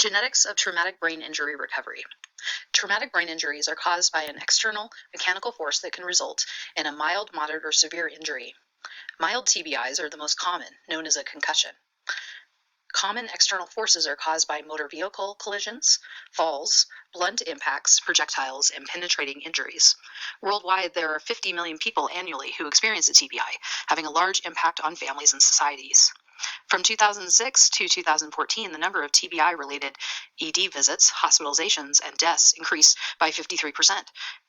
Genetics of traumatic brain injury recovery. Traumatic brain injuries are caused by an external mechanical force that can result in a mild, moderate, or severe injury. Mild TBIs are the most common, known as a concussion. Common external forces are caused by motor vehicle collisions, falls, blunt impacts, projectiles, and penetrating injuries. Worldwide, there are 50 million people annually who experience a TBI, having a large impact on families and societies. From 2006 to 2014, the number of TBI-related ED visits, hospitalizations, and deaths increased by 53%.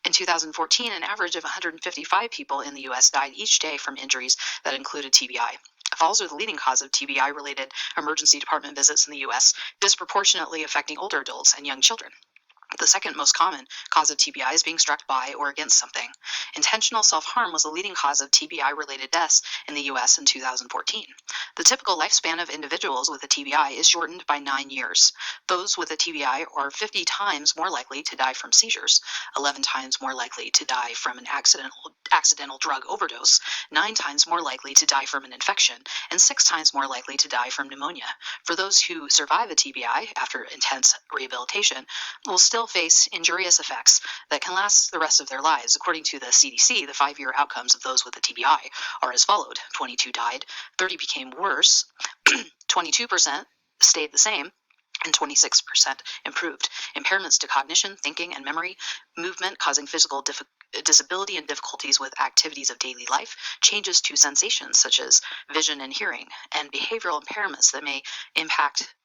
In 2014, an average of 155 people in the U.S. died each day from injuries that included TBI. Falls are the leading cause of TBI-related emergency department visits in the U.S., disproportionately affecting older adults and young children. The second most common cause of TBI is being struck by or against something. Intentional self-harm was the leading cause of TBI-related deaths in the U.S. in 2014. The typical lifespan of individuals with a TBI is shortened by 9 years. Those with a TBI are 50 times more likely to die from seizures, 11 times more likely to die from an accidental drug overdose, 9 times more likely to die from an infection, and 6 times more likely to die from pneumonia. For those who survive a TBI after intense rehabilitation, will still face injurious effects that can last the rest of their lives. According to the CDC, the 5-year outcomes of those with a TBI are as followed. 22 died, 30 became worse, 22% stayed the same, and 26% improved. Impairments to cognition, thinking, and memory, movement causing physical disability and difficulties with activities of daily life, changes to sensations such as vision and hearing, and behavioral impairments that may impact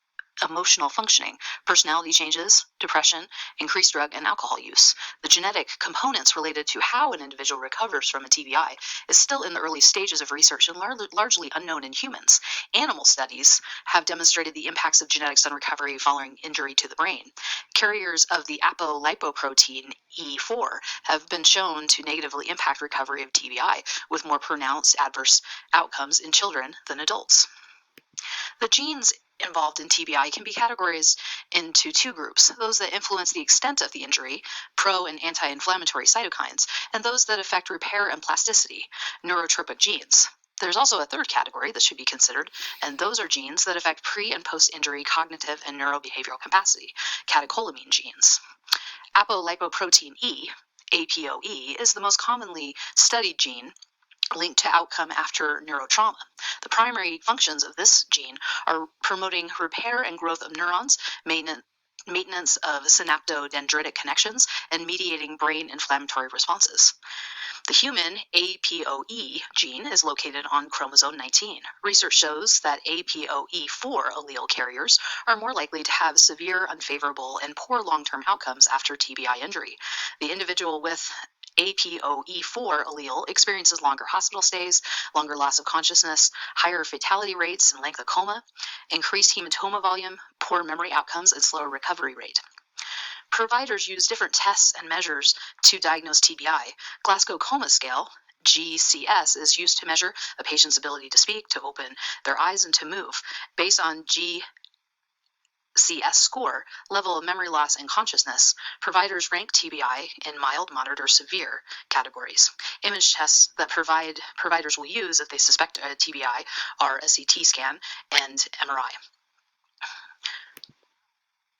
emotional functioning, personality changes, depression, increased drug and alcohol use. The genetic components related to how an individual recovers from a TBI is still in the early stages of research and largely unknown in humans. Animal studies have demonstrated the impacts of genetics on recovery following injury to the brain. Carriers of the apolipoprotein E4 have been shown to negatively impact recovery of TBI, with more pronounced adverse outcomes in children than adults. The genes involved in TBI can be categorized into 2 groups: those that influence the extent of the injury, pro and anti-inflammatory cytokines, and those that affect repair and plasticity, neurotropic genes. There's also a third category that should be considered, and those are genes that affect pre- and post-injury cognitive and neurobehavioral capacity, catecholamine genes. Apolipoprotein E, APOE, is the most commonly studied gene linked to outcome after neurotrauma. The primary functions of this gene are promoting repair and growth of neurons, maintenance of synaptodendritic connections, and mediating brain inflammatory responses. The human APOE gene is located on chromosome 19. Research shows that APOE4 allele carriers are more likely to have severe, unfavorable, and poor long-term outcomes after TBI injury. The individual with APOE4 allele experiences longer hospital stays, longer loss of consciousness, higher fatality rates and length of coma, increased hematoma volume, poor memory outcomes, and slower recovery rate. Providers use different tests and measures to diagnose TBI. Glasgow Coma Scale, GCS, is used to measure a patient's ability to speak, to open their eyes, and to move. Based on GCS score, level of memory loss and consciousness, providers rank TBI in mild, moderate, or severe categories. Image tests that providers will use if they suspect a TBI are a CT scan and MRI.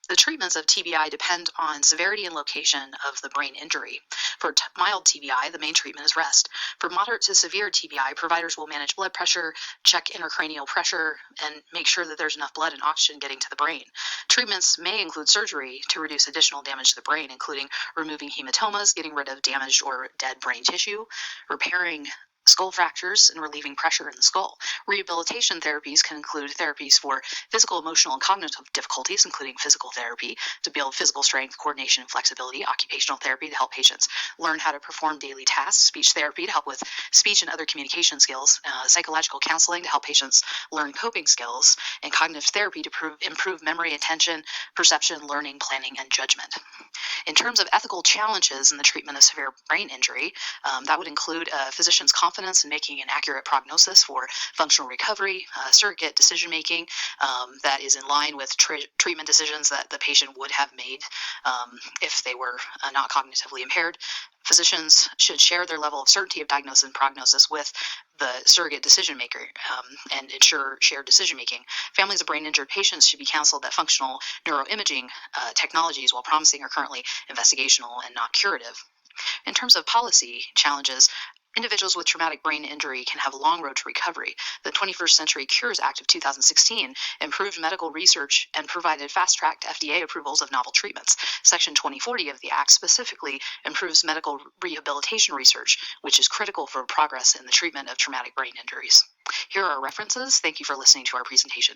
The treatments of TBI depend on severity and location of the brain injury. For mild TBI, the main treatment is rest. For moderate to severe TBI, providers will manage blood pressure, check intracranial pressure, and make sure that there's enough blood and oxygen getting to the brain. Treatments may include surgery to reduce additional damage to the brain, including removing hematomas, getting rid of damaged or dead brain tissue, repairing skull fractures, and relieving pressure in the skull. Rehabilitation therapies can include therapies for physical, emotional, and cognitive difficulties, including physical therapy to build physical strength, coordination, and flexibility, occupational therapy to help patients learn how to perform daily tasks, speech therapy to help with speech and other communication skills, psychological counseling to help patients learn coping skills, and cognitive therapy to improve memory, attention, perception, learning, planning, and judgment. In terms of ethical challenges in the treatment of severe brain injury, that would include a physician's confidence confidence in making an accurate prognosis for functional recovery, surrogate decision-making that is in line with treatment decisions that the patient would have made if they were not cognitively impaired. Physicians should share their level of certainty of diagnosis and prognosis with the surrogate decision maker and ensure shared decision making. Families of brain injured patients should be counseled that functional neuroimaging technologies, while promising, are currently investigational and not curative. In terms of policy challenges, individuals with traumatic brain injury can have a long road to recovery. The 21st Century Cures Act of 2016 improved medical research and provided fast-tracked FDA approvals of novel treatments. Section 2040 of the Act specifically improves medical rehabilitation research, which is critical for progress in the treatment of traumatic brain injuries. Here are our references. Thank you for listening to our presentation.